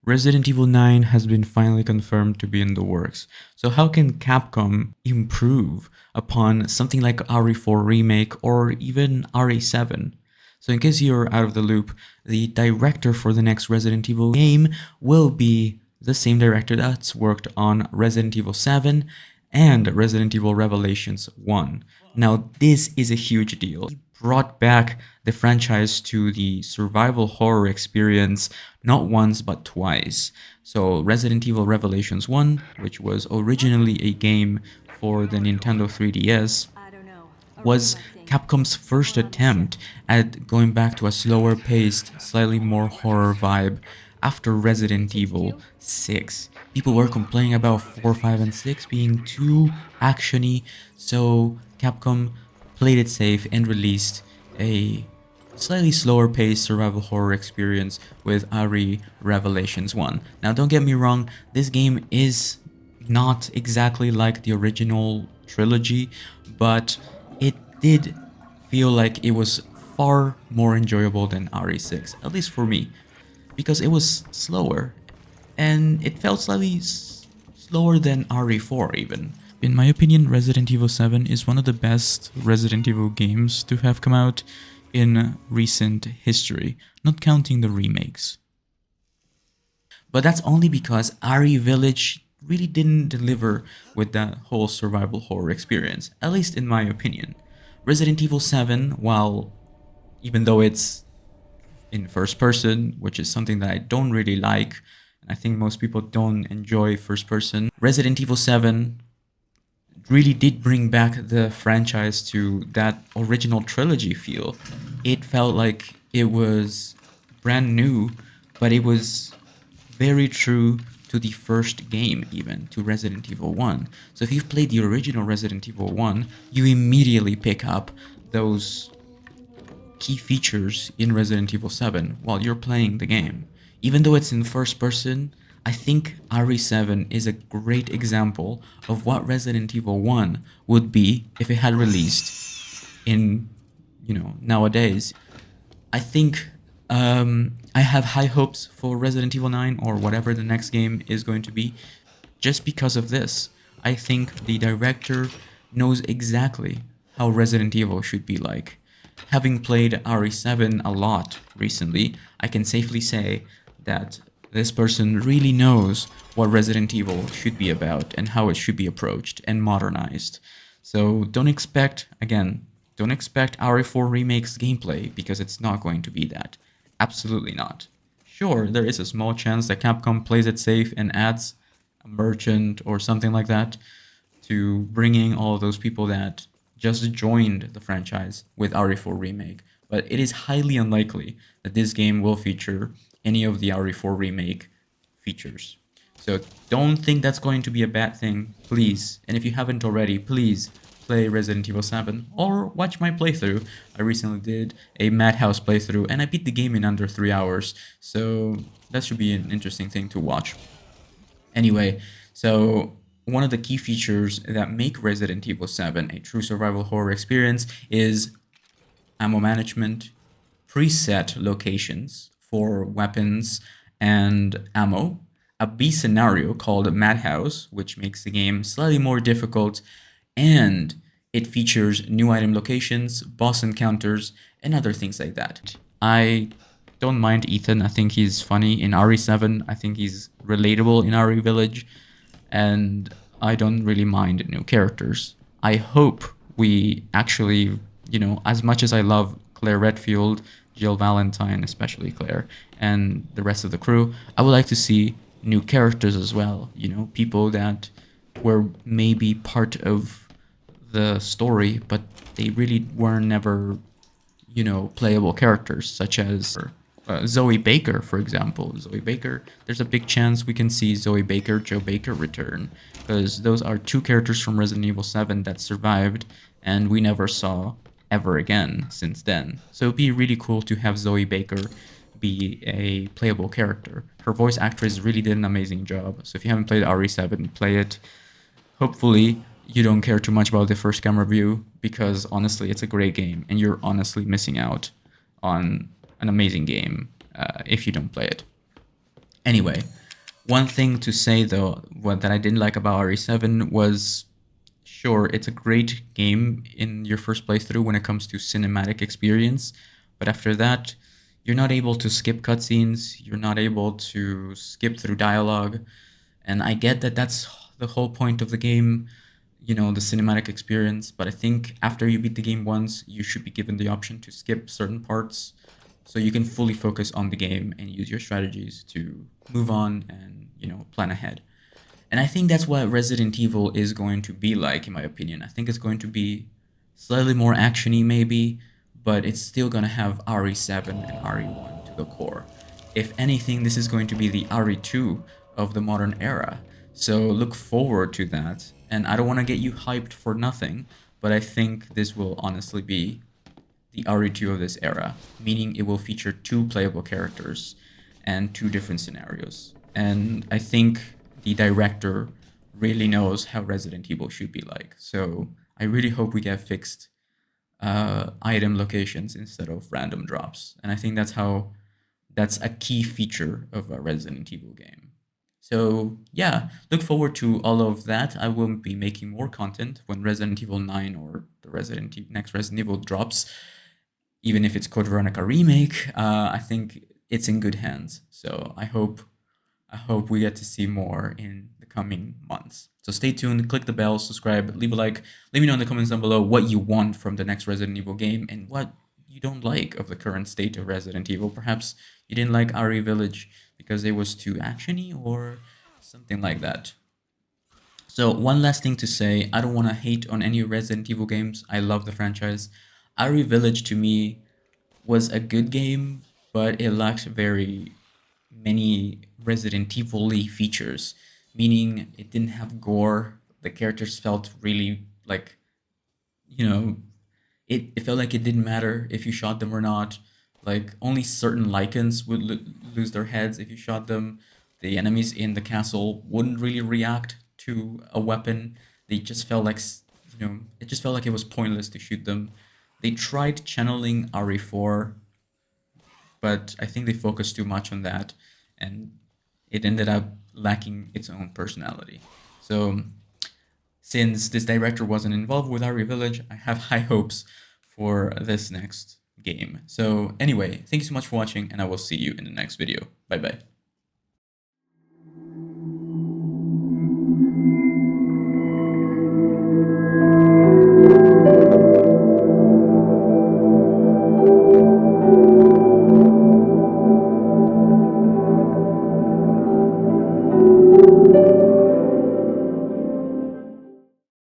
Resident Evil 9 has been finally confirmed to be in the works. So how can Capcom improve upon something like RE4 Remake or even RE7? So in case you're out of the loop, the director for the next Resident Evil game will be the same director that's worked on Resident Evil 7 and Resident Evil Revelations 1. Now this is a huge deal. He brought back the franchise to the survival horror experience not once but twice. So Resident Evil Revelations 1, which was originally a game for the Nintendo 3DS, was Capcom's first attempt at going back to a slower paced, slightly more horror vibe after Resident Evil 6. People were complaining about 4, 5, and 6 being too actiony, so Capcom played it safe and released a slightly slower paced survival horror experience with RE Revelations 1. Now don't get me wrong, this game is not exactly like the original trilogy, but it did feel like it was far more enjoyable than RE6, at least for me, because it was slower, and it felt slightly slower than RE4 even. In my opinion, Resident Evil 7 is one of the best Resident Evil games to have come out in recent history, not counting the remakes. But that's only because RE Village really didn't deliver with that whole survival horror experience, at least in my opinion. Resident Evil 7, while even though it's in first person, which is something that I don't really like, and I think most people don't enjoy first person, Resident Evil 7 really did bring back the franchise to that original trilogy feel. It felt like it was brand new, but it was very true to the first game, even to Resident Evil 1. So if you've played the original Resident Evil 1, you immediately pick up those key features in Resident Evil 7 while you're playing the game. Even though it's in first person, I think RE7 is a great example of what Resident Evil 1 would be if it had released in, nowadays. I think I have high hopes for Resident Evil 9 or whatever the next game is going to be just because of this. I think the director knows exactly how Resident Evil should be like. Having played RE7 a lot recently, I can safely say that this person really knows what Resident Evil should be about and how it should be approached and modernized. So don't expect RE4 Remake's gameplay, because it's not going to be that. Absolutely not. Sure, there is a small chance that Capcom plays it safe and adds a merchant or something like that to bringing all of those people that just joined the franchise with RE4 Remake. But it is highly unlikely that this game will feature any of the RE4 Remake features. So don't think that's going to be a bad thing, please. And if you haven't already, please play Resident Evil 7 or watch my playthrough. I recently did a Madhouse playthrough and I beat the game in under 3 hours. So that should be an interesting thing to watch. Anyway, so one of the key features that make Resident Evil 7 a true survival horror experience is ammo management, preset locations for weapons and ammo, a B scenario called Madhouse, which makes the game slightly more difficult, and it features new item locations, boss encounters, and other things like that. I don't mind Ethan. I think he's funny in RE7. I think he's relatable in RE Village, and I don't really mind new characters. I hope we actually, as much as I love Claire Redfield, Jill Valentine, especially Claire, and the rest of the crew, I would like to see new characters as well. People that were maybe part of the story, but they really were never, playable characters, such as Zoe Baker, for example. Zoe Baker, there's a big chance we can see Zoe Baker, Joe Baker return, because those are two characters from Resident Evil 7 that survived, and we never saw ever again since then. So it'd be really cool to have Zoe Baker be a playable character. Her voice actress really did an amazing job. So if you haven't played RE7, play it. Hopefully you don't care too much about the first camera view, because honestly it's a great game and you're honestly missing out on an amazing game if you don't play it. Anyway, One thing to say though, what that I didn't like about RE7 was, sure, it's a great game in your first playthrough when it comes to cinematic experience, but after that, you're not able to skip cutscenes, you're not able to skip through dialogue, and I get that that's the whole point of the game, the cinematic experience, but I think after you beat the game once, you should be given the option to skip certain parts so you can fully focus on the game and use your strategies to move on and, plan ahead. And I think that's what Resident Evil is going to be like, in my opinion. I think it's going to be slightly more actiony, maybe, but it's still going to have RE7 and RE1 to the core. If anything, this is going to be the RE2 of the modern era. So look forward to that. And I don't want to get you hyped for nothing, but I think this will honestly be the RE2 of this era, meaning it will feature two playable characters and two different scenarios. And I think the director really knows how Resident Evil should be like. So I really hope we get fixed item locations instead of random drops. And I think that's a key feature of a Resident Evil game. So yeah, look forward to all of that. I will be making more content when Resident Evil 9 or the next Resident Evil drops, even if it's Code Veronica remake. I think it's in good hands. So I hope we get to see more in the coming months. So stay tuned, click the bell, subscribe, leave a like. Let me know in the comments down below what you want from the next Resident Evil game and what you don't like of the current state of Resident Evil. Perhaps you didn't like RE Village because it was too actiony or something like that. So one last thing to say, I don't want to hate on any Resident Evil games. I love the franchise. RE Village to me was a good game, but it lacked very many Resident Evil-y features, meaning it didn't have gore. The characters felt really like, you know, it felt like it didn't matter if you shot them or not. Like only certain Lycans would lose their heads if you shot them. The enemies in the castle wouldn't really react to a weapon. They just felt like, it just felt like it was pointless to shoot them. They tried channeling RE4, but I think they focused too much on that, and it ended up lacking its own personality. So, since this director wasn't involved with RE Village, I have high hopes for this next game. So, anyway, thank you so much for watching, and I will see you in the next video. Bye bye.